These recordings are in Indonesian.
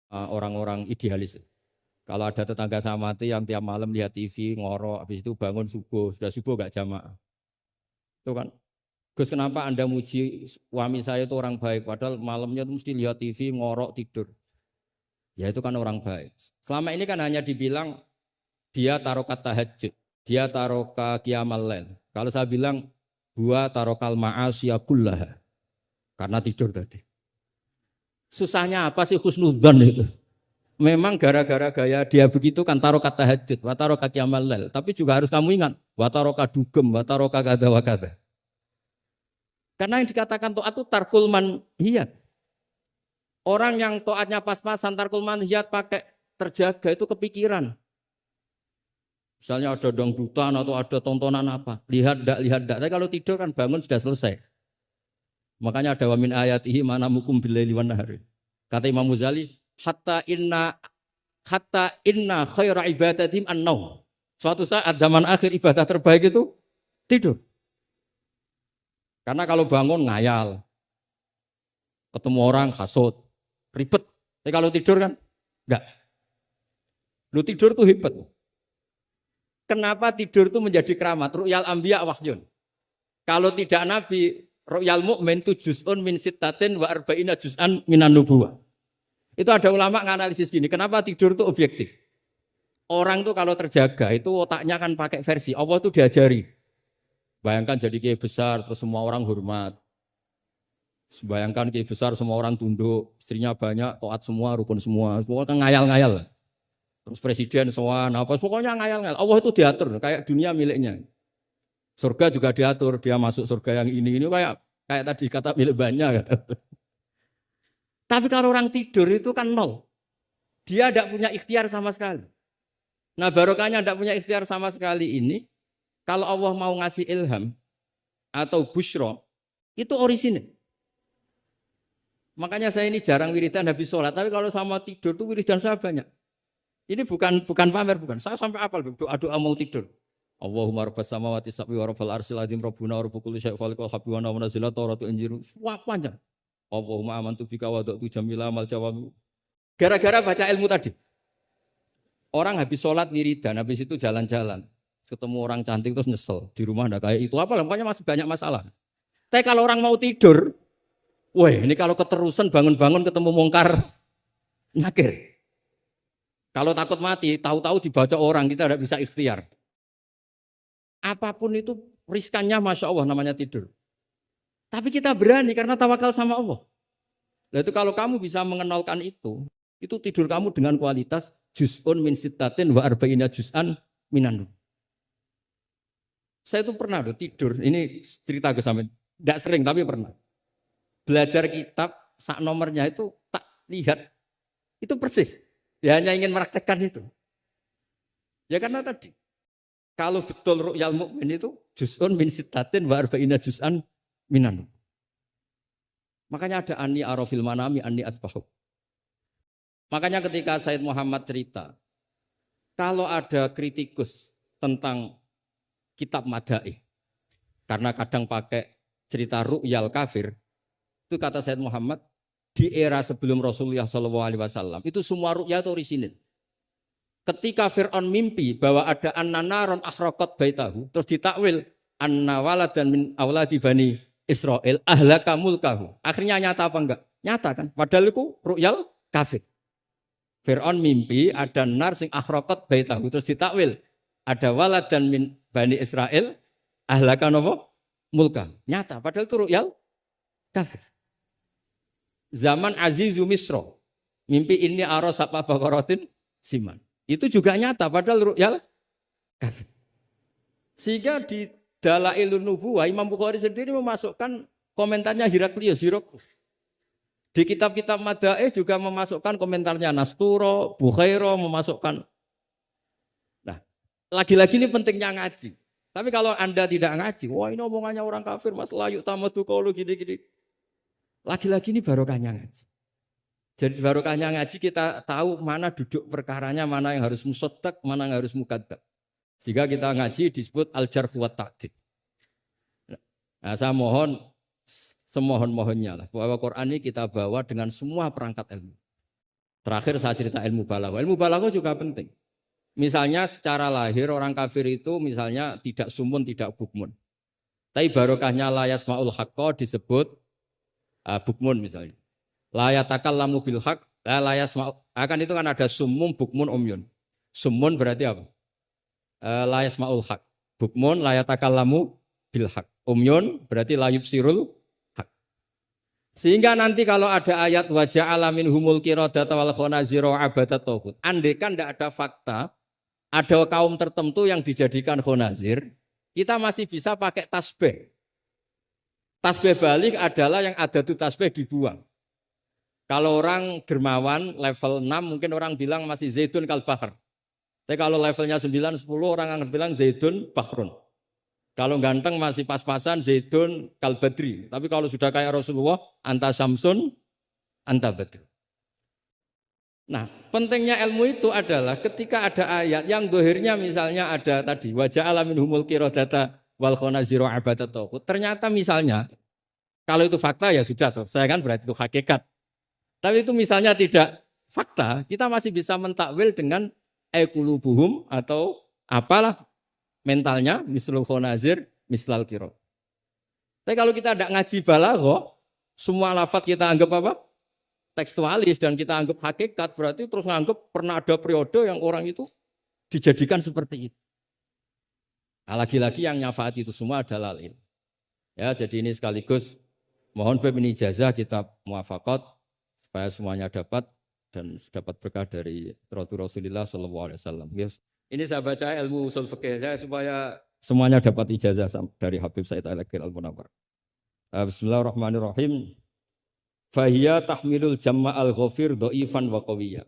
orang-orang idealis. Kalau ada tetangga saya mati yang tiap malam lihat TV, ngorok, habis itu bangun subuh, sudah subuh gak jamaah. Itu kan, Gus kenapa Anda muji suami saya itu orang baik, padahal malamnya itu mesti lihat TV, ngorok, tidur. Ya itu kan orang baik. Selama ini kan hanya dibilang dia tarokat tahajud, dia taroka qiyamal lail. Kalau saya bilang, gua tarokal ma'asya kullaha, karena tidur tadi. Susahnya apa sih husnudzon itu? Memang gara-gara gaya dia begitu kan tarokat tahajud, wa taroka qiyamal lail. Tapi juga harus kamu ingat, wa taroka dugem, wa taroka kada wa kada. Karena yang dikatakan taat itu tarkul manhiyat. Orang yang taatnya pas-pasan tarkul manhiyat pakai terjaga itu kepikiran. Misalnya ada dangdutan atau ada tontonan apa, lihat dak. Tapi kalau tidur kan bangun sudah selesai. Makanya ada wamin ayatihi mana mukum bilaili wan nahari. Kata Imam Ghazali, hatta inna khaira ibadatim an-naum. Suatu saat zaman akhir ibadah terbaik itu tidur. Karena kalau bangun ngayal, ketemu orang hasut, ribet. Tapi kalau tidur kan enggak. Lu tidur tuh hebat. Kenapa tidur itu menjadi keramat? Ru'yal anbiya wahyun. Kalau tidak nabi, ru'yal mu'min itu juz'un min sittatin wa arba'ina juz'an minan nubuwah. Itu ada ulama nganalisis gini, kenapa tidur itu objektif? Orang tuh kalau terjaga itu otaknya kan pakai versi, Allah tuh diajari. Bayangkan jadi kiai besar terus semua orang hormat. Bayangkan kiai besar semua orang tunduk, istrinya banyak, taat semua, rukun semua kan ngayal-ngayal. Terus presiden semua, nah pokoknya ngayal-ngayal. Allah itu diatur kayak dunia miliknya. Surga juga diatur, dia masuk surga yang ini kayak tadi kata milik banyak. Tapi kalau orang tidur itu kan nol. Dia tidak punya ikhtiar sama sekali. Nah barokahnya tidak punya ikhtiar sama sekali ini, kalau Allah mau ngasih ilham atau busyra, itu orisinil. Makanya saya ini jarang wiridan habis sholat, tapi kalau sama tidur tuh wiridan saya banyak. Ini bukan pamer, bukan. Saya sampai apal doa-doa mau tidur. Allahumma rabbas samawati sab'i wa rabbal arsyil azim rabbuna wa rabbul kulli syai'in khaliqal habbi wa nazzala tawratul injil. Wah panjang. Allahumma amantu bika wa da'tu jamila amal jawab. Gara-gara baca ilmu tadi. Orang habis sholat wiridan, habis itu jalan-jalan. Ketemu orang cantik terus nyesel. Di rumah enggak kayak itu. Apa pokoknya masih banyak masalah. Tapi kalau orang mau tidur, wah ini kalau keterusan bangun-bangun ketemu mungkar nakir. Kalau takut mati, tahu-tahu dibaca orang, kita tidak bisa ikhtiar. Apapun itu riskannya Masya Allah namanya tidur. Tapi kita berani karena tawakal sama Allah. Nah itu kalau kamu bisa mengenalkan itu tidur kamu dengan kualitas juz'un min sittatin wa arba'ina juz'an minan. Saya itu pernah tidur, ini cerita ke sampean. Tidak sering tapi pernah. Belajar kitab, sak nomornya itu tak lihat. Itu persis. Dia hanya ingin meraktekkan itu. Ya karena tadi. Kalau betul ru'yal mu'min itu juz'un min sittatin wa arba'ina juz'an minan. Makanya ada anni arafil manami anni atbahu. Makanya ketika Said Muhammad cerita, kalau ada kritikus tentang kitab Madaih, karena kadang pakai cerita ru'yal kafir, itu kata Said Muhammad, di era sebelum Rasulullah SAW, itu semua ru'ya itu orisinil. Ketika Fir'aun mimpi bahwa ada an-naron akhraqat baitahu, terus ditakwil anna waladan min awladi bani Israel ahlaka mulkahu. Akhirnya nyata apa enggak? Nyata kan? Padahal itu ru'yal kafir. Fir'aun mimpi ada nar sing akhraqat baitahu, terus ditakwil ada waladan min bani Israel ahlaka nopo mulkahu. Nyata, padahal itu ru'yal kafir. Zaman Azizu Misro, mimpi ini aros apa bakaratin siman. Itu juga nyata padahal ru'yal kafir. Sehingga di Dalailun Nubuwah Imam Bukhari sendiri memasukkan komentarnya Heraklius. Di kitab-kitab Madaih juga memasukkan komentarnya Nasturo, Bukhairo memasukkan. Nah, lagi-lagi ini pentingnya ngaji. Tapi kalau Anda tidak ngaji, wah ini omongannya orang kafir, Mas layu tamadu qaulu gini-gini. Lagi-lagi ini barokahnya ngaji. Jadi barokahnya ngaji kita tahu mana duduk perkaranya, mana yang harus musaddaq, mana yang harus mukadzab. Jika kita ngaji disebut al-jarh wa ta'dil. Nah, saya mohon semohon-mohonnya lah bahwa Quran ini kita bawa dengan semua perangkat ilmu. Terakhir saya cerita ilmu balaghah. Ilmu balaghah juga penting. Misalnya secara lahir orang kafir itu misalnya tidak sumun, tidak bukmun. Tapi barokahnya la yasmaul haqqa disebut bukmun misalnya. La yatakallamu bil haqq, la yasmaul. Akan itu kan ada sumum, bukmun, umyun. Sumun berarti apa? La yasmaul haqq. Bukmun la yatakallamu bil haqq. Umyun berarti la yubsirul haqq. Sehingga nanti kalau ada ayat wa ja'ala minhumul qiradata wal khanazira abadat taghut. Andaikan tidak ada fakta, ada kaum tertentu yang dijadikan khonazir, kita masih bisa pakai tasbih. Tasbih balik adalah yang ada tuh tasbih dibuang. Kalau orang dermawan level 6 mungkin orang bilang masih zaitun kal bahr. Tapi kalau levelnya 9, 10 orang akan bilang zaitun bahrun. Kalau ganteng masih pas-pasan zaitun kal badri. Tapi kalau sudah kayak Rasulullah anta samsun anta badr. Nah, pentingnya ilmu itu adalah ketika ada ayat yang dohirnya misalnya ada tadi wajah alamin humul qiradata wal khonaziro abadat taghut. Ternyata misalnya kalau itu fakta ya sudah selesai kan berarti itu hakikat. Tapi itu misalnya tidak fakta, kita masih bisa mentakwil dengan qulubuhum atau apalah mentalnya mislul khonazir mislal qirad. Tapi kalau kita tidak ngaji balaghah, semua lafaz kita anggap apa? Tekstualis dan kita anggap hakikat, berarti terus menganggap pernah ada periode yang orang itu dijadikan seperti itu. Nah, lagi-lagi yang nyafaat itu semua adalah ilmu. Ya, jadi ini sekaligus mohon bab ini ijazah kitab muwafaqat supaya semuanya dapat dan dapat berkah dari Rasulullah SAW. Yes. Ini saya baca ilmu usul fikih saya supaya semuanya dapat ijazah dari Habib Said Al-Akhir Al-Munawwar. Bismillahirrahmanirrahim. Fahiya tahmilul jamma al-ghafir do'ifan wa qawiyya.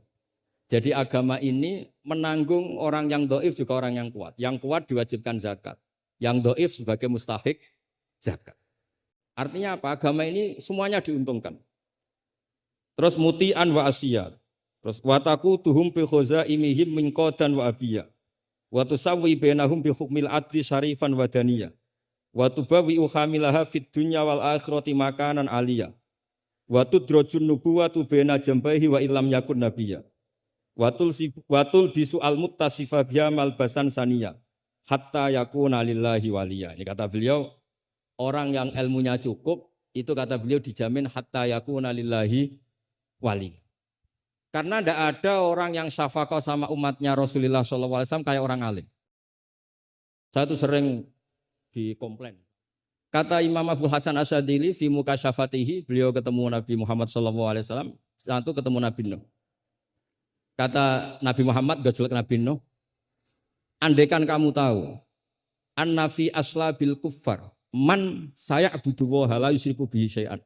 Jadi agama ini menanggung orang yang do'if juga orang yang kuat. Yang kuat diwajibkan zakat. Yang do'if sebagai mustahik zakat. Artinya apa? Agama ini semuanya diuntungkan. Terus muti'an wa asiyah. Terus wataku tuhum bi khazaimihim min qadan wa abiyya. Wa tusawwi bainahum bi hukmil adli syarifan wa daniyah. Wa tubawi uhamilaha fid dunya wal akhirati makanan aliyah. Wa tudrajun nubuwatu baina jambaihi wa illam yakun nabiyya. Watul bisu al muttasifa biha malbasan saniyah hatta yakuna lillahi waliya. Ini kata beliau, orang yang ilmunya cukup itu kata beliau dijamin hatta yakuna lillahi wali. Karena tidak ada orang yang syafaqah sama umatnya Rasulullah SAW kayak orang alim. Saya tuh sering dikomplain. Kata Imam Abu Hasan Asyadili fi mukasyafatihi, beliau ketemu Nabi Muhammad SAW, satu ketemu Nabi Nuh. Kata Nabi Muhammad, gojolek Nabi Nuh, andaikan kamu tahu, anna fi aslabil kuffar, man saya abuduwaha la yusriku bihi syai'an.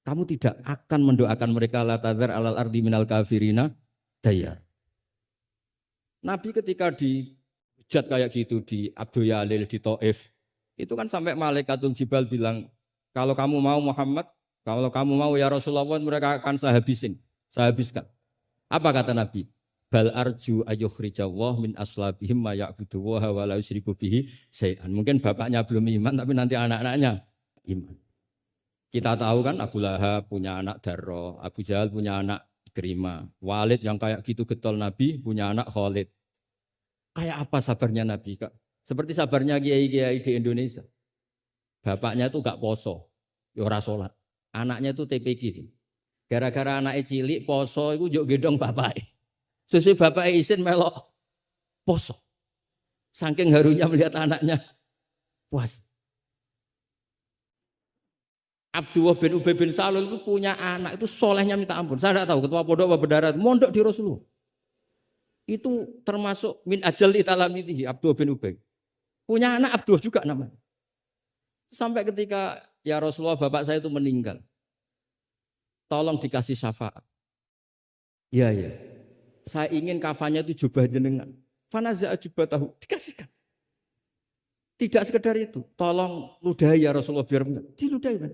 Kamu tidak akan mendoakan mereka la tadzar alal ardi minal kafirina dayar. Nabi ketika dihujat kayak gitu di Abdul Yalil, di Taif, itu kan sampai Malaikatul Jibal bilang, kalau kamu mau Muhammad, kalau kamu mau ya Rasulullah, mereka akan saya habiskan. Apa kata Nabi? Bal arju ayyukhrijawah min aslabihim ma ya'buduwaha wa la yusyriku bihi syai'an. Mungkin bapaknya belum iman, tapi nanti anak-anaknya iman. Kita tahu kan Abu Lahab punya anak Darro, Abu Jahal punya anak Ikrimah, Walid yang kayak gitu getol Nabi punya anak Khalid. Kayak apa sabarnya Nabi, Kak? Seperti sabarnya kiai-kiai di Indonesia. Bapaknya itu gak poso, ya ora salat. Anaknya itu TPQ. Gara-gara anaknya cilik poso itu yuk gendong bapaknya. Sesuai bapaknya izin melok poso. Saking harunya melihat anaknya puas. Abdullah bin Ubay bin Salul itu punya anak itu solehnya minta ampun. Saya tidak tahu ketua pondok apa berdarat mondok di Rasulullah. Itu termasuk min ajal italamitihi Abdullah bin Ubay. Punya anak Abdullah juga namanya. Sampai ketika ya Rasulullah bapak saya itu meninggal. Tolong dikasih syafaat. Iya. Saya ingin kafannya itu jubah jenengan. Fanaza'a jubatahu. Dikasihkan. Tidak sekedar itu. Tolong ludahi ya Rasulullah biar benar. Diludahi kan.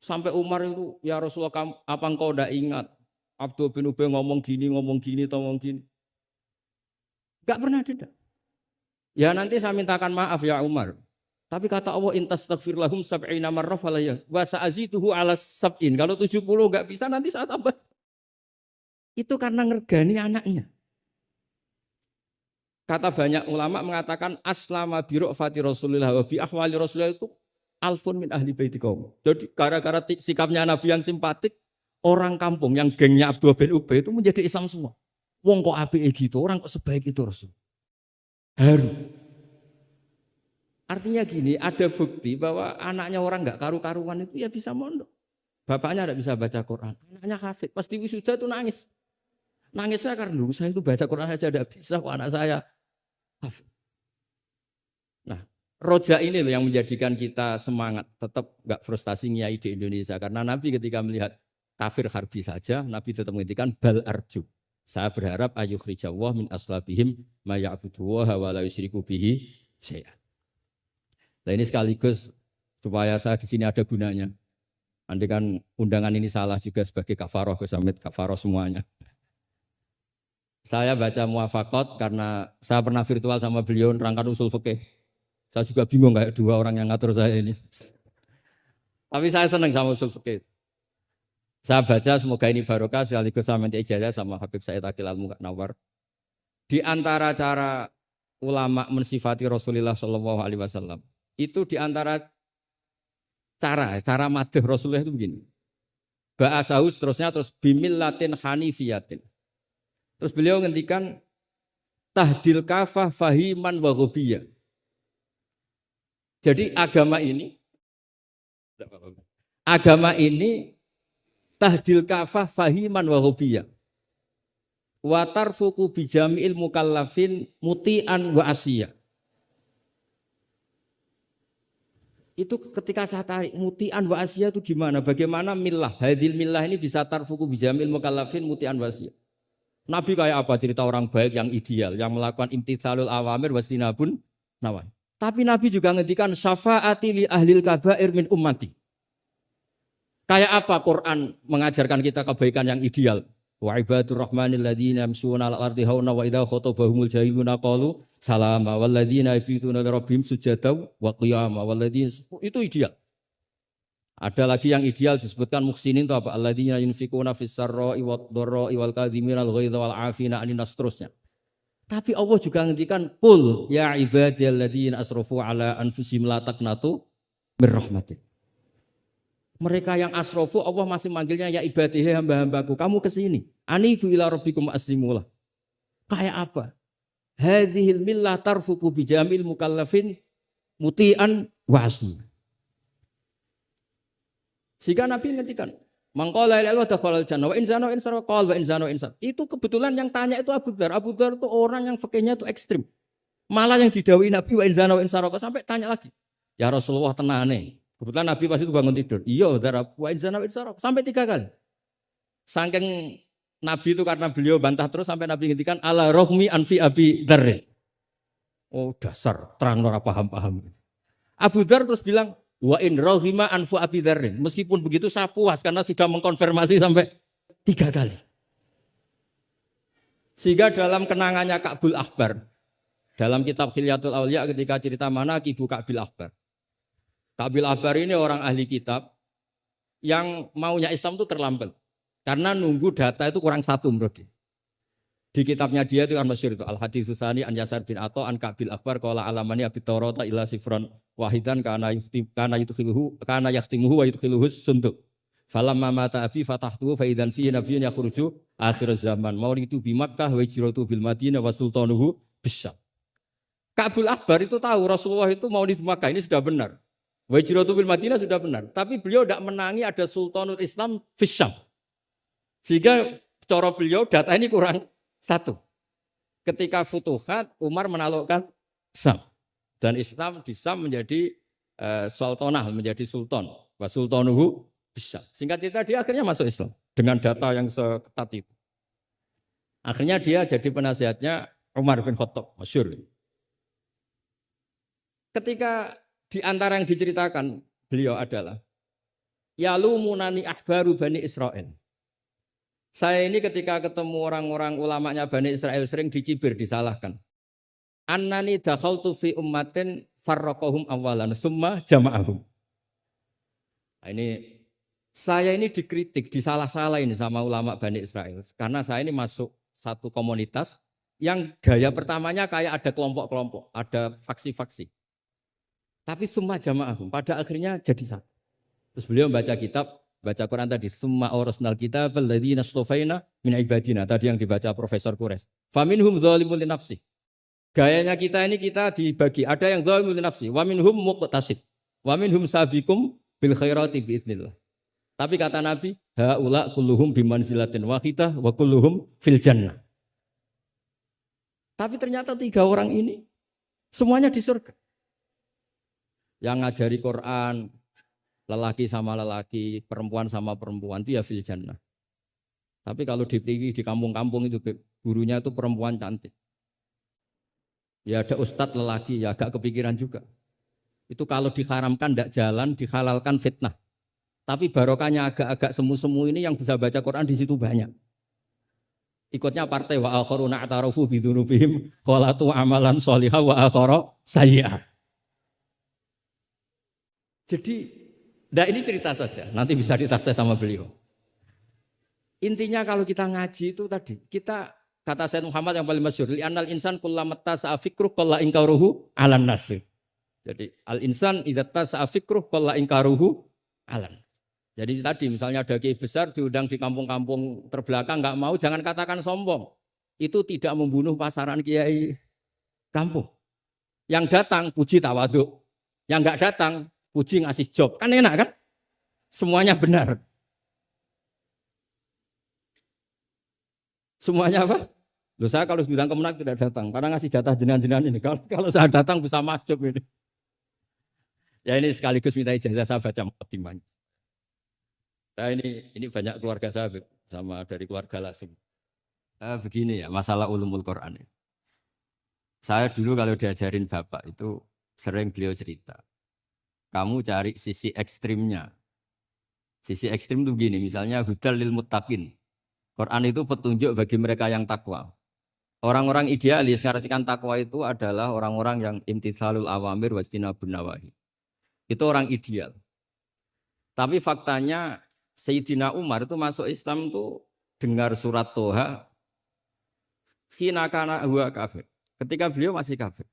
Sampai Umar itu ya Rasulullah apa engkau tidak ingat. Abdullah bin Ubay ngomong gini. Gak pernah tidak. Ya nanti saya mintakan maaf ya Umar. Tapi kata Allah intastaghfir lahum sab'ina marrah falayya wa sa'azituhu ala sab'in. Kalau 70 enggak bisa nanti saya tambah. Itu karena ngergani anaknya. Kata banyak ulama mengatakan aslama bi ra'fati Rasulillah wa bi ahwali Rasulillah itu alfun min ahli baiti kaum. Jadi gara-gara sikapnya Nabi yang simpatik, orang kampung yang gengnya Abdullah bin Ubay itu menjadi Islam semua. Wong kok apike gitu, orang kok sebaik itu Rasul. Haru. Artinya gini, ada bukti bahwa anaknya orang nggak karu-karuan itu ya bisa mondok. Bapaknya tidak bisa baca Quran, anaknya hafid. Pas di wisuda itu nangis. Nangisnya karena dulu saya itu baca Quran saja tidak bisa, kok anak saya hafid. Nah, roja ini loh yang menjadikan kita semangat, tetap nggak frustasi nyai di Indonesia. Karena Nabi ketika melihat kafir harbi saja, Nabi tetap menghentikan bal arju. Saya berharap ayukhrijawah min aslabihim ma ya'buduwaha wa la yusyriku bihi syai'an. Nah ini sekaligus supaya saya di sini ada gunanya. Andai kan undangan ini salah juga sebagai kafaroh, Gus Hamid, kafaroh semuanya. Saya baca muwafaqat karena saya pernah virtual sama beliau nerangkan usul fikih. Saya juga bingung kayak dua orang yang ngatur saya ini. Tapi saya senang sama usul fikih. Saya baca semoga ini barokah sekaligus saya minta ijazah sama Habib Said Akil Al-Munawwar. Di antara cara ulama mensifati Rasulullah SAW itu di antara cara madh Rasulullah itu begini. Ba'asahu terusnya terus bimillatin hanifiyatin. Terus beliau ngendikan tahdil kafah fahiman wa ghubiyah. Jadi agama ini tahdil kafah fahiman wa ghubiyah. Wa tarfuku bijami'il mukallafin muti'an wa asiyah. Itu ketika saya tarik muti'an wa asiyah itu gimana? Bagaimana millah? Hadil millah ini bisa tarfuku bijamil mukallafin muti'an wa asiyah. Nabi kayak apa? Cerita orang baik yang ideal, yang melakukan imtitsalul awamir wastinabun nawahi. Tapi Nabi juga ngendikan syafaati li ahlil kabair min ummati. Kayak apa Quran mengajarkan kita kebaikan yang ideal? Wa ibadur rahmanil ladzina yamshuna 'alal ardi hauna wa idza khatabahumul jahiluna qalu salama wal ladzina yabituna li rabbihim sujadan wa qiyama wal ladzina itu ideal. Ada lagi yang ideal disebutkan muhsinin itu apa? Alladzina yunfikuna fis sarra'i wad dharra'i wal kadhimina al ghaidha wal 'afina 'anil nas terusnya. Tapi Allah juga ngendikan qul ya ibadiyalladzina asrafu 'ala anfusihim la taqnatu mir rahmatin. Mereka yang asrofu Allah masih manggilnya ya ibadihi hamba-hambaku. Kamu kesini. Anibu ila rabbikum aslimulah. Kayak apa? Hadhil millah tarfuku bijamil mukallafin muti'an wasi. Sehingga Nabi ngertikan. Mangqala ilaha dakhalal jannah wa insana insana qala wa insana insan. Itu kebetulan yang tanya itu Abu Dzar. Abu Dzar itu orang yang fikihnya itu ekstrim. Malah yang didhawuhi Nabi wa insana insana sampai tanya lagi. Ya Rasulullah tenane. Kebetulan Nabi pasti itu bangun tidur. Iya, darab wa inzana sampai 3 kali. Saking Nabi itu karena beliau bantah terus sampai Nabi ngendikan ala rohmi anfi Abi Dzar. Oh dasar, terang ora paham-paham. Abu Dzar terus bilang wa in rohima anfu Abi Dzar. Meskipun begitu saya puas karena sudah mengkonfirmasi sampai 3 kali. Sehingga dalam kenangannya Ka'bul Akhbar, dalam kitab Khilyatul Auliya ketika cerita manaqibu Ka'bil Akhbar. Ka'bil Akhbar ini orang ahli kitab yang maunya Islam itu terlambat. Karena nunggu data itu kurang 1 menurut dia. Di kitabnya dia itu kan masyhur itu Al-Haditsus Tsani an Yasar bin Atha an Ka'bil Akhbar qala alamani abi Taurata illa sifran wahidan kana yahtimuhu wa yudkhiluhu sunduk. Falamma mata abi fatahtuhu fa idzan fihi nabiyyun yakhruju akhir zaman. Maulidu bi Makkah wa hijratu bil Madinah wa sultanuhu bisyam. Ka'bil Akhbar itu tahu Rasulullah itu maulid Makkah ini sudah benar. Wa hijratu bil Madinah sudah benar, tapi beliau tidak menangi ada Sultanul Islam Fisyam. Sehingga cara beliau data ini kurang 1. Ketika Futuhat, Umar menaklukkan Syam. Dan Islam di Syam menjadi sultanah, menjadi sultan. Wa sultanuhu Fisyam. Singkat cerita dia akhirnya masuk Islam dengan data yang seketat itu. Akhirnya dia jadi penasihatnya Umar bin Khattab, masyhur. Ketika di antara yang diceritakan beliau adalah yalumunani ahbaru Bani Israel. Saya ini ketika ketemu orang-orang ulamanya Bani Israel sering dicibir, disalahkan. Annani dakhaltu fi ummatin farraqahum awalan summa jama'ahum. Nah, ini Saya ini dikritik, disalah-salah ini sama ulama Bani Israel. Karena saya ini masuk satu komunitas yang gaya pertamanya kayak ada kelompok-kelompok, ada faksi-faksi. Tapi semua jamaah pada akhirnya jadi satu. Terus beliau baca kitab, baca Quran tadi, summa awrasnal kitab alladzina astafaina min ibadina. Tadi yang dibaca Profesor Kures. Faminhum dzalimun li nafsi. Gayanya kita ini kita dibagi, ada yang dzalimun li nafsi, wa minhum muqtasid, wa minhum sabiqum bil khairati biidznillah. Tapi kata Nabi, haula kulluhum bimanzilatin wahidah wa kulluhum fil jannah. Tapi ternyata 3 orang ini semuanya di surga. Yang ngajari Quran, lelaki sama lelaki, perempuan sama perempuan, itu ya fil jannah. Tapi kalau dipilih di kampung-kampung itu gurunya itu perempuan cantik. Ya ada ustadz lelaki, ya agak kepikiran juga. Itu kalau diharamkan tidak jalan, dihalalkan fitnah. Tapi barokahnya agak-agak semu-semu ini yang bisa baca Quran di situ banyak. Ikutnya partai wa akharuna atarafu bidzunubihim khalatu amalan sholihah wa akhara sayyi'ah. Jadi, ini cerita saja, nanti bisa ditas sama beliau. Intinya kalau kita ngaji itu tadi, kita kata Sayyid Muhammad yang paling masyhur, li'annal insan kullamata sa'afikruh qalla inkaruhu 'alan nas. Jadi, al-insan idza tasa'afikruh qalla inkaruhu 'alan nas. Jadi tadi misalnya ada kiai besar diundang di kampung-kampung terbelakang nggak mau, jangan katakan sombong. Itu tidak membunuh pasaran kiai kampung. Yang datang puji tawaduk, yang nggak datang puji ngasih job. Kan enak kan? Semuanya benar. Semuanya apa? Loh, saya kalau bilang kemenak tidak datang karena ngasih jatah jenengan-jenengan ini. Kalau saya datang bisa majub ini. Ya ini sekaligus minta ijazah saya baca mukadimahnya. Nah ini banyak keluarga saya sama dari keluarga langsung. Begini ya masalah ulumul Quran. Saya dulu kalau diajarin bapak itu sering beliau cerita. Kamu cari sisi ekstrimnya. Sisi ekstrim itu begini, misalnya hudal lil muttaqin. Quran itu petunjuk bagi mereka yang takwa. Orang-orang idealis ngartikan takwa itu adalah orang-orang yang imtitsalul awamir wastinabun nawahi. Itu orang ideal. Tapi faktanya Sayyidina Umar itu masuk Islam itu dengar surat Toha khina kana huwa kafir. Ketika beliau masih kafir.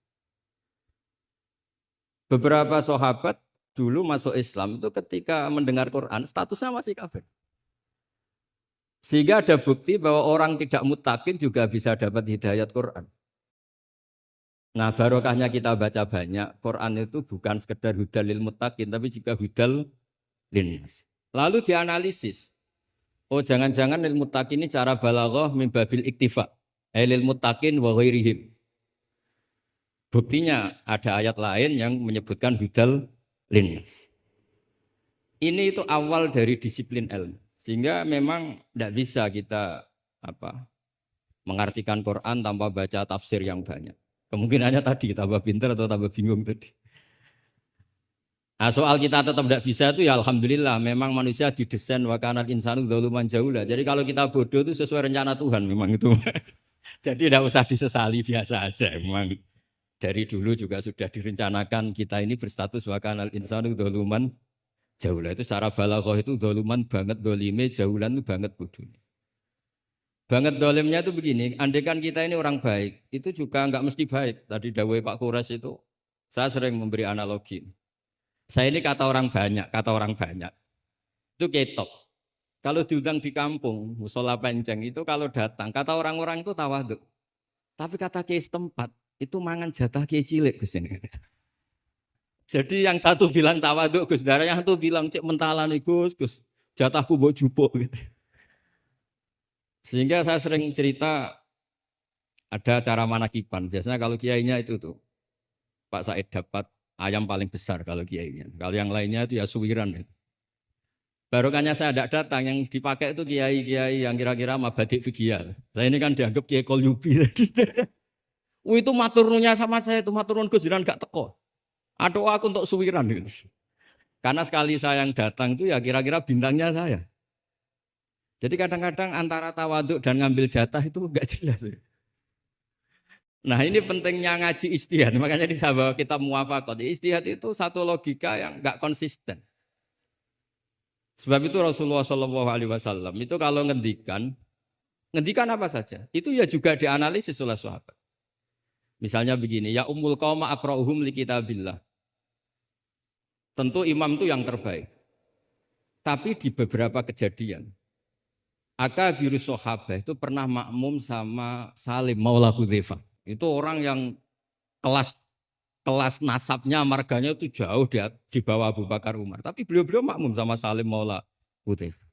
Beberapa sahabat dulu masuk Islam itu ketika mendengar Quran statusnya masih kafir. Sehingga ada bukti bahwa orang tidak muttaqin juga bisa dapat hidayat Quran. Nah barokahnya kita baca banyak, Quran itu bukan sekedar hudal lil muttaqin tapi juga hudal linnas. Lalu dianalisis. Oh jangan-jangan lil muttaqin ini cara balaghah min babil iktifa. Lil muttaqin wa ghairihim. Buktinya ada ayat lain yang menyebutkan hudal linnas. Ini itu awal dari disiplin ilmu. Sehingga memang tidak bisa kita mengartikan Quran tanpa baca tafsir yang banyak. Kemungkinannya tadi tambah pintar atau tambah bingung tadi. Nah, soal kita tetap tidak bisa itu ya alhamdulillah memang manusia didesain wa kanal insanu dzaluman jahula. Jadi kalau kita bodoh itu sesuai rencana Tuhan memang itu. Jadi tidak usah disesali, biasa aja memang. Dari dulu juga sudah direncanakan kita ini berstatus wa kanal insanu dzaluman jahula. Itu secara balaghah itu dzaluman banget, dolime jahulan itu banget bodoh. Banget dolimnya itu begini, andaikan kita ini orang baik, itu juga enggak mesti baik. Tadi dawuh Pak Kures itu saya sering memberi analogi. Saya ini kata orang banyak, itu ketok. Kalau diundang di kampung, musola penceng itu kalau datang, kata orang-orang itu tawaduk. Tapi kata kiai setempat, itu mangan jatah kiai cilik Gus ini. Jadi yang satu bilang tawaduk Gus, darah yang satu bilang cek mentalan Gus, jatahku mbok jupuk gitu. Sehingga saya sering cerita ada cara manakiban. Biasanya kalau kiainya itu tuh Pak Said dapat ayam paling besar kalau kiainya. Kalau yang lainnya itu ya suwiran. Barokahnya saya tidak datang, yang dipakai itu kiai-kiai yang kira-kira mabadik fikih. Saya ini kan dianggap kiai kolyubi. Itu maturnunya sama saya itu maturun Gus jiran gak teko. Aduh aku untuk suwiran gitu. Karena sekali saya yang datang itu ya kira-kira bintangnya saya. Jadi kadang-kadang antara tawaduk dan ngambil jatah itu enggak jelas. Nah ini pentingnya ngaji ijtihad, makanya di sahabat kita muwafaqat. Ijtihad itu satu logika yang enggak konsisten. Sebab itu Rasulullah Shallallahu Alaihi Wasallam itu kalau ngendikan apa saja, itu ya juga dianalisis oleh sahabat. Misalnya begini, ya ummul qauma aqra'uhum li kitabillah. Tentu imam itu yang terbaik. Tapi di beberapa kejadian, akabirus sahabah itu pernah makmum sama Salim Maula Hudzaifah. Itu orang yang kelas nasabnya, marganya itu jauh di bawah Abu Bakar Umar. Tapi beliau makmum sama Salim Maula Hudzaifah.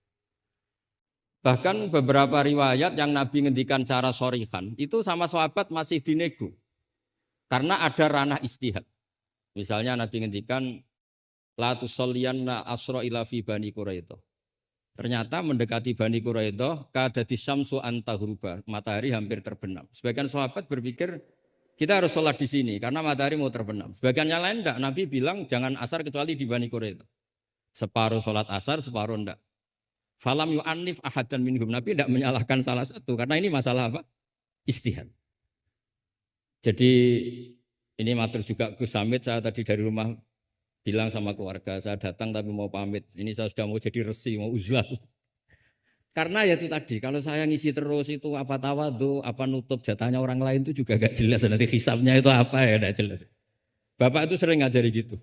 Bahkan beberapa riwayat yang Nabi ngendikan secara shorihan, itu sama sahabat masih dinego. Karena ada ranah istihad. Misalnya Nabi ngendikan, la tusalliyanna asra ila fi Bani Quraidah. Ternyata mendekati Bani Quraidah, kadati syamsu antahruba, matahari hampir terbenam. Sebagian sahabat berpikir, kita harus sholat di sini karena matahari mau terbenam. Sebagian yang lain enggak, Nabi bilang jangan asar kecuali di Bani Quraidah. Separuh sholat asar, separuh enggak. Falam yu'annif ahadan minhum. Nabi enggak menyalahkan salah satu karena ini masalah apa? Istihad. Jadi ini matur juga Gus Samit, saya tadi dari rumah bilang sama keluarga, saya datang tapi mau pamit. Ini saya sudah mau jadi resi, mau uzlah. Karena ya itu tadi, kalau saya ngisi terus itu apa tawadhu, apa nutup jatahnya orang lain itu juga gak jelas. Nanti hisabnya itu apa ya, gak jelas. Bapak itu sering ngajari gitu.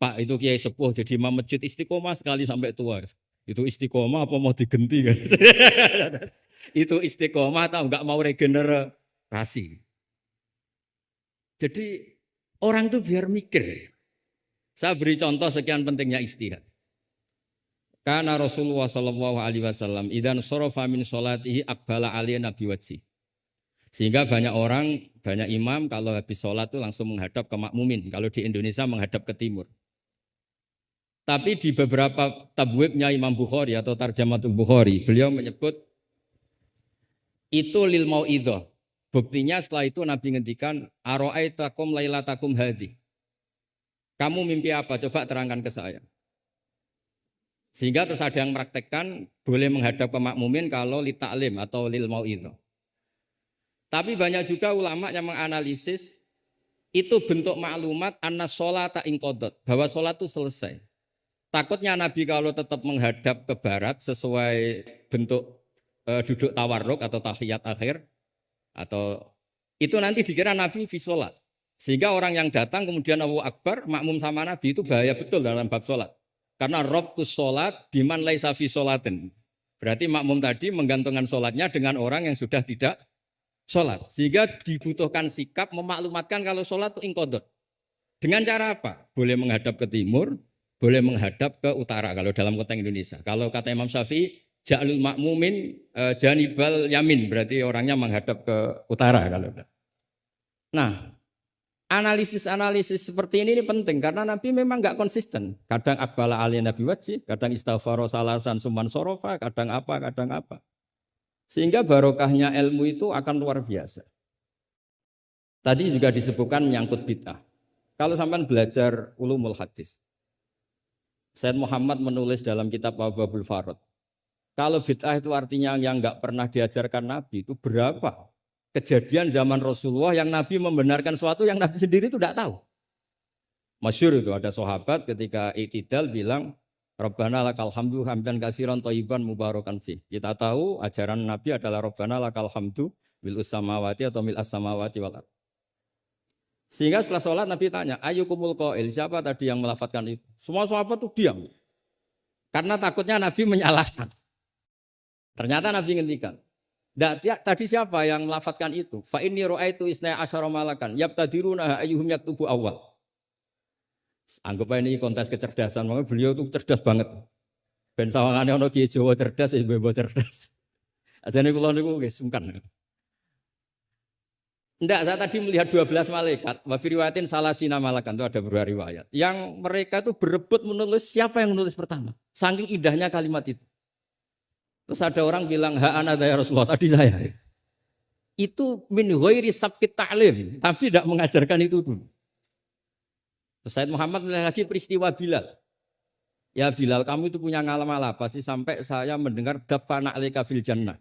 Pak itu kiai sepuh jadi imam masjid istiqomah sekali sampai tua. Itu istiqomah apa mau digenti kan? Itu istiqomah atau enggak mau regenerasi. Jadi orang tuh biar mikir. Saya beri contoh sekian pentingnya istihad. Karena Rasulullah Shallallahu Alaihi Wasallam idan sorofa min sholatihi akbala aliyah nabi wajhi. Sehingga banyak orang, banyak imam kalau habis sholat itu langsung menghadap ke makmumin. Kalau di Indonesia menghadap ke timur. Tapi di beberapa tabwibnya Imam Bukhari atau Tarjamatul Bukhari, beliau menyebut itu lil mau'idhah. Buktinya setelah itu Nabi ngendikan ara'aitakum lailatakum hadhi. Kamu mimpi apa? Coba terangkan ke saya. Sehingga terus ada yang mempraktekkan boleh menghadap ke makmumin kalau li ta'lim atau lil mau'idhah. Tapi banyak juga ulama yang menganalisis itu bentuk maklumat anna sholata inqadat, bahwa sholat itu selesai. Takutnya Nabi kalau tetap menghadap ke barat sesuai bentuk duduk tawarruk atau tahiyat akhir, atau itu nanti dikira Nabi fi sholat. Sehingga orang yang datang kemudian Allahu Akbar makmum sama Nabi itu bahaya betul dalam bab sholat. Karena robtus sholat biman laisa fi sholatin. Berarti makmum tadi menggantungkan sholatnya dengan orang yang sudah tidak sholat. Sehingga dibutuhkan sikap memaklumatkan kalau sholat itu inqadat. Dengan cara apa? Boleh menghadap ke timur, boleh menghadap ke utara kalau dalam konteks Indonesia. Kalau kata Imam Syafi'i, ja'lul makmumin janibal yamin, berarti orangnya menghadap ke utara kalau. Nah, analisis seperti ini penting karena Nabi memang enggak konsisten. Kadang aqbala ali nabi wajhi, kadang istaghfara salasan suman sorofa, kadang apa. Sehingga barokahnya ilmu itu akan luar biasa. Tadi juga disebutkan menyangkut bid'ah. Kalau sampai belajar ulumul hadis, Sayyid Muhammad menulis dalam kitab Babul Farad. Kalau bid'ah itu artinya yang enggak pernah diajarkan Nabi itu berapa kejadian zaman Rasulullah yang Nabi membenarkan sesuatu yang Nabi sendiri itu tidak tahu. Masyhur itu ada sahabat ketika i'tidal bilang Rabbana lakal hamdu hamdan katsiran thayyiban mubarakan fi. Kita tahu ajaran Nabi adalah Rabbana lakal hamdu bil samawati atau mil as-samawati wal ardh. Sehingga setelah sholat Nabi tanya, ayyukumul qail, siapa tadi yang melafadzkan itu? Semua sahabat itu diam. Karena takutnya Nabi menyalahkan. Ternyata Nabi ngendikan, tadi siapa yang melafadzkan itu? Fa inni ra'aitu isna asyara malakan, yabtadiruna ayyuhum yaktubu awwal. Anggap aja ini kontes kecerdasan, makanya beliau itu cerdas banget. Ben sawangane ana kiye Jawa cerdas, ibu cerdas. Ajane kula niku nggih sungkan. Enggak, saya tadi melihat 12 malaikat, wa fi riwayatin salasina malakan, itu ada beberapa riwayat. Yang mereka itu berebut menulis siapa yang menulis pertama. Saking indahnya kalimat itu. Terus ada orang bilang, ha ana ya Rasulullah, tadi saya. Itu min ghairi sabqit ta'lim, tapi tidak mengajarkan itu dulu. Terus Sayyid Muhammad melihat lagi peristiwa Bilal. Ya Bilal, kamu itu punya ngalaman apa sih sampai saya mendengar dafana alaika fil jannah.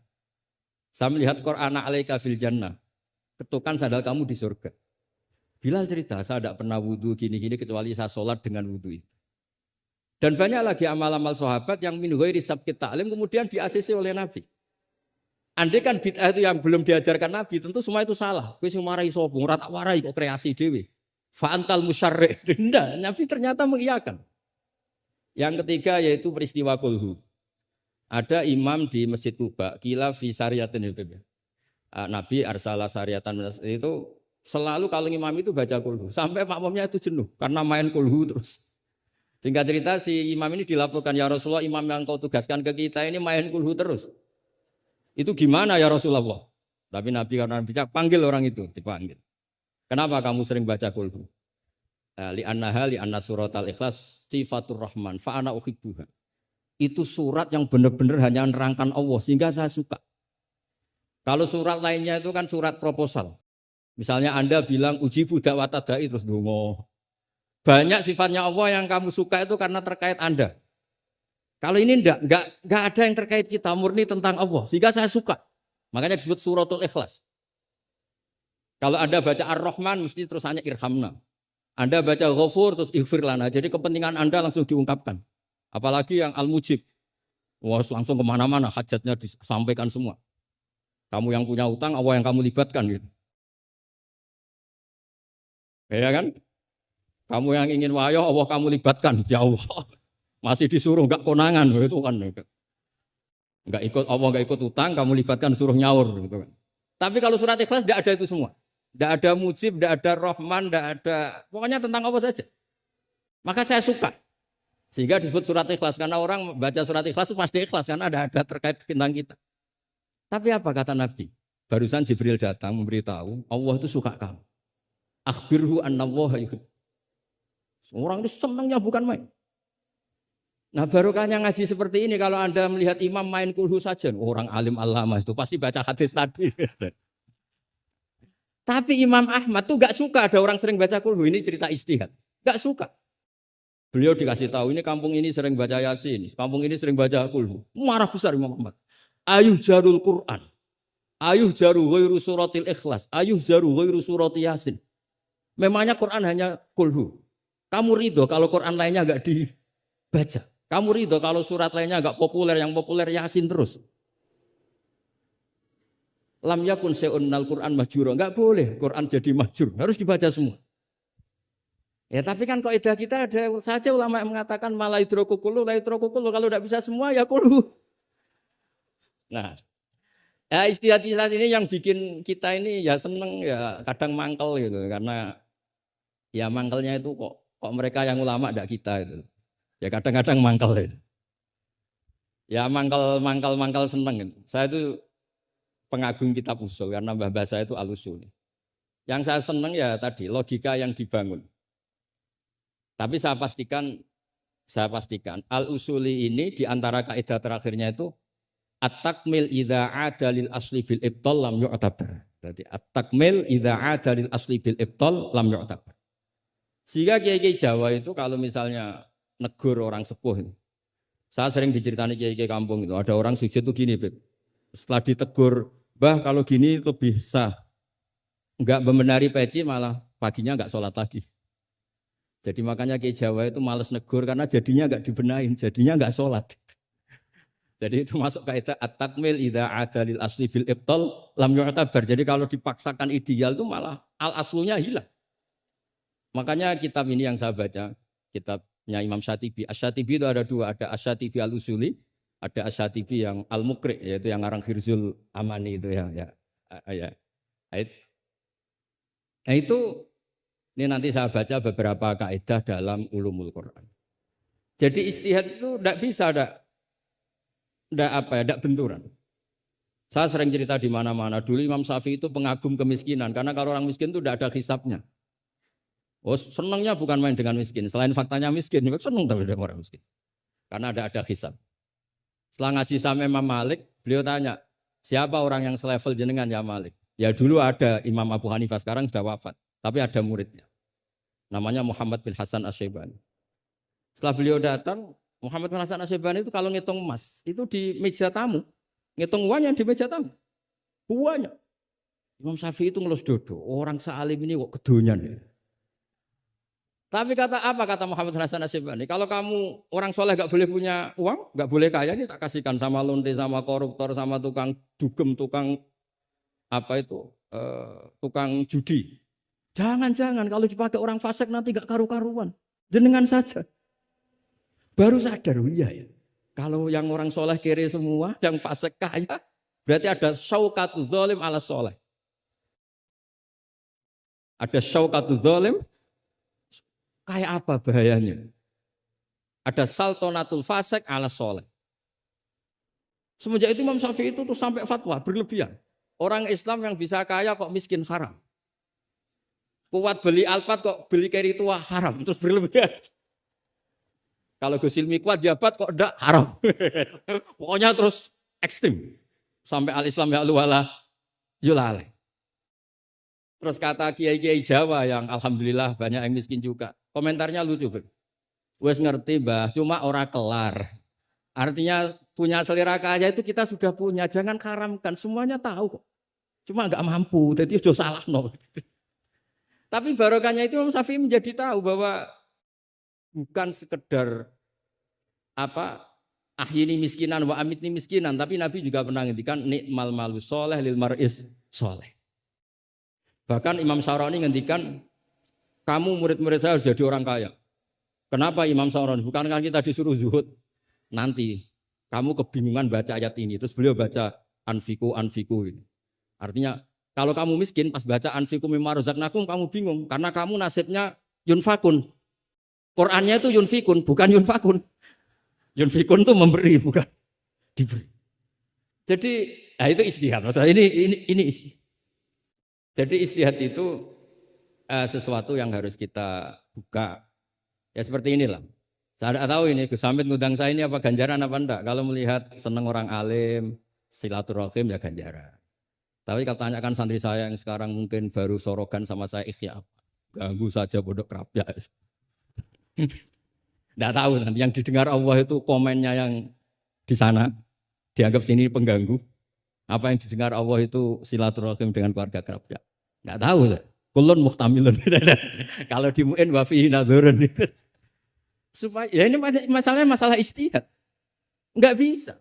Saya melihat Qur'ana alaika fil jannah. Ketukan sandal kamu di surga. Bilal cerita, saya tidak pernah wudhu gini-gini kecuali saya sholat dengan wudhu itu. Dan banyak lagi amal-amal sahabat yang min ghairi sabqit ta'lim kemudian di-ACC oleh Nabi. Andai kan bid'ah itu yang belum diajarkan Nabi, tentu semua itu salah. Kowe sing marahi sapa? Ora tak warai kok kreasi dhewe. Fa antal musyarri'. Tidak, Nabi ternyata mengiyakan. Yang ketiga yaitu peristiwa kulhu. Ada imam di Masjid Kuba, kila fi syariatin Nabi arsala syariatan itu selalu kalau imam itu baca kulhu. Sampai makmumnya itu jenuh karena main kulhu terus. Singkat cerita si imam ini dilaporkan, ya Rasulullah, imam yang kau tugaskan ke kita ini main kulhu terus. Itu gimana ya Rasulullah? Tapi Nabi karena bijak panggil orang itu, dipanggil. Kenapa kamu sering baca kulhu? Li'anna suratal ikhlas sifatur rahman fa ana uhibbuha. Itu surat yang benar-benar hanya nerangkan Allah sehingga saya suka. Kalau surat lainnya itu kan surat proposal. Misalnya Anda bilang uji budak watadai terus dongo. Banyak sifatnya Allah yang kamu suka itu karena terkait Anda. Kalau ini enggak ada yang terkait kita, murni tentang Allah sehingga saya suka. Makanya disebut suratul ikhlas. Kalau Anda baca Ar-Rahman mesti terus hanya irhamna. Anda baca Ghafur terus ighfir lana. Jadi kepentingan Anda langsung diungkapkan. Apalagi yang Al-Mujib. Wah, langsung kemana-mana hajatnya disampaikan semua. Kamu yang punya utang, Allah yang kamu libatkan gitu. Ya kan? Kamu yang ingin wahyu, Allah kamu libatkan. Ya Allah. Masih disuruh enggak konangan itu kan. Enggak ikut Allah, enggak ikut utang, kamu libatkan suruh nyaur gitu kan. Tapi kalau surat Ikhlas enggak ada itu semua. Tidak ada mujib, tidak ada rahman, tidak ada, pokoknya tentang Allah saja. Maka saya suka. Sehingga disebut surat ikhlas, karena orang baca surat ikhlas itu pasti ikhlas, karena ada terkait tentang kita. Tapi apa kata Nabi? Barusan Jibril datang memberitahu, Allah itu suka kamu. Akhbirhu annallaha yuhib. Orang itu senangnya bukan main. Nah barokahnya ngaji seperti ini, kalau Anda melihat imam main kulhu saja, orang alim alama itu pasti baca hadis tadi. Tapi Imam Ahmad tuh gak suka ada orang sering baca kulhu. Ini cerita ijtihad. Gak suka. Beliau dikasih tahu ini kampung ini sering baca Yasin, kampung ini sering baca kulhu. Marah besar Imam Ahmad. Ayuh jarul Quran. Ayuh jaru ghairu suratil ikhlas. Ayuh jaru ghairu surati Yasin. Memangnya Quran hanya kulhu. Kamu ridho kalau Quran lainnya gak dibaca. Kamu ridho kalau surat lainnya gak populer, yang populer Yasin terus. Lam yakun se'unnal Quran mahjura. Enggak boleh Quran jadi mahjur. Harus dibaca semua. Ya tapi kan kaidah kita ada saja ulama yang mengatakan malaidroku kullu, laidroku kullu. Kalau tidak bisa semua ya kullu. Nah, ya istilah-istilah ini yang bikin kita ini ya seneng ya kadang mangkel gitu. Karena ya mangkelnya itu kok mereka yang ulama tidak kita itu. Ya kadang-kadang mangkel itu. Ya mangkel seneng gitu. Saya itu pengagum kitab usul karena mbah saya itu al-usul. Yang saya senang ya tadi logika yang dibangun. Tapi saya pastikan al-usuli ini di antara kaidah terakhirnya itu at-takmil idza ada lil asli bil ibtal lam yu'tabar. Jadi at-takmil idza ada lil asli bil ibtal lam yu'tabar. Sehingga kiai-kiai Jawa itu kalau misalnya negur orang sepuh itu. Saya sering diceritani kiai-kiai kampung itu ada orang sujud tuh gini, Beb. Setelah ditegur, Bah kalau gini lebih sah. Enggak membenari peci malah paginya enggak sholat lagi. Jadi makanya Kiai Jawa itu malas negur karena jadinya enggak dibenahin, jadinya enggak sholat. Jadi itu masuk kaidah at-takmil idza ada lil asli bil ibtal lam yu'tabar. Jadi kalau dipaksakan ideal itu malah al-aslunya hilang. Makanya kitab ini yang saya baca, kitabnya Imam Syatibi. Asy-Syatibi itu ada dua, ada Asy-Syatibi al-Usuli, ada Asy-Syatibi yang al-Muqri, yaitu yang ngarang Khirzul Amani itu ya. Nah itu ini nanti saya baca beberapa kaidah dalam ulumul Quran. Jadi ijtihad itu tidak bisa tidak benturan. Saya sering cerita di mana-mana. Dulu Imam Syafi'i itu pengagum kemiskinan karena kalau orang miskin itu tidak ada hisabnya. Oh senangnya bukan main dengan miskin. Selain faktanya miskin, senang tapi dengan orang miskin. Karena ada hisab. Setelah ngaji sama Imam Malik, beliau tanya, siapa orang yang selevel jenengan ya Malik? Ya dulu ada Imam Abu Hanifah, sekarang sudah wafat. Tapi ada muridnya. Namanya Muhammad bin Hasan Asy-Syaibani. Setelah beliau datang, Muhammad bin Hasan Asy-Syaibani itu kalau ngitung emas, itu di meja tamu. Ngitung uangnya di meja tamu. Uangnya. Imam Syafi'i itu ngelus dodo. Orang sealim ini kok kedonyan. Tapi kata Muhammad Hasan Asyibani, kalau kamu orang soleh gak boleh punya uang, gak boleh kaya, ini tak kasihkan sama lonte, sama koruptor, sama tukang dugem, tukang apa itu, tukang judi. Jangan kalau dipakai orang fasik nanti gak karu-karuan. Jenengan saja. Baru sadar, iya ya. Kalau yang orang soleh kere semua, yang fasik kaya, berarti ada syaukatul zalim ala soleh. Ada syaukatul zalim. Kayak apa bahayanya? Ada saltonatul fasik ala soleh. Semenjak itu Imam Syafi'i itu tuh sampai fatwa berlebihan. Orang Islam yang bisa kaya kok miskin haram. Kuat beli alpat kok beli keri tua haram. Terus berlebihan. Kalau Gus Ilmi kuat jabat kok enggak haram. Pokoknya terus ekstrim. Sampai al-Islam ya wala yulale. Terus kata kiai-kiai Jawa yang alhamdulillah banyak yang miskin juga. Komentarnya lucu. Wes ngerti Mbah, cuma ora kelar. Artinya punya selera kaya itu kita sudah punya, jangan haramkan. Semuanya tahu kok. Cuma enggak mampu, jadi udah salah no. Tapi barokahnya itu Imam Syafi'i menjadi tahu bahwa bukan sekedar ahyini miskinan wa amitni miskinan, tapi Nabi juga pernah ngendikan nikmal malu soleh lil mar'is soleh. Bahkan Imam Syarani ngendikan, kamu murid-murid saya harus jadi orang kaya. Kenapa Imam Syarani? Bukan kan kita disuruh zuhud. Nanti kamu kebingungan baca ayat ini. Terus beliau baca anfiku. Artinya kalau kamu miskin pas baca anfiku mimma razaqnakum kamu bingung. Karena kamu nasibnya yunfakun. Qurannya itu yunfikun, bukan yunfakun. Yunfikun itu memberi, bukan diberi. Jadi itu istihad. Maksudnya ini istihad. Jadi istihad itu sesuatu yang harus kita buka. Ya seperti inilah. Saya tidak tahu ini Gus Hamid ngundang saya ini apa ganjaran apa enggak. Kalau melihat senang orang alim, silaturahim ya ganjaran. Tapi kalau tanyakan santri saya yang sekarang mungkin baru sorogan sama saya ikhya apa. Ganggu saja bodoh kerapnya. Tidak tahu nanti yang didengar Allah itu komennya yang di sana. Dianggap sini pengganggu. Apa yang didengar Allah itu silaturahim dengan keluarga kerabat. Enggak tahu. Kulun muhtamilun. Kalau di mu'in wa fihi nadhurun itu. Supaya ya ini masalahnya masalah ijtihad. Enggak bisa.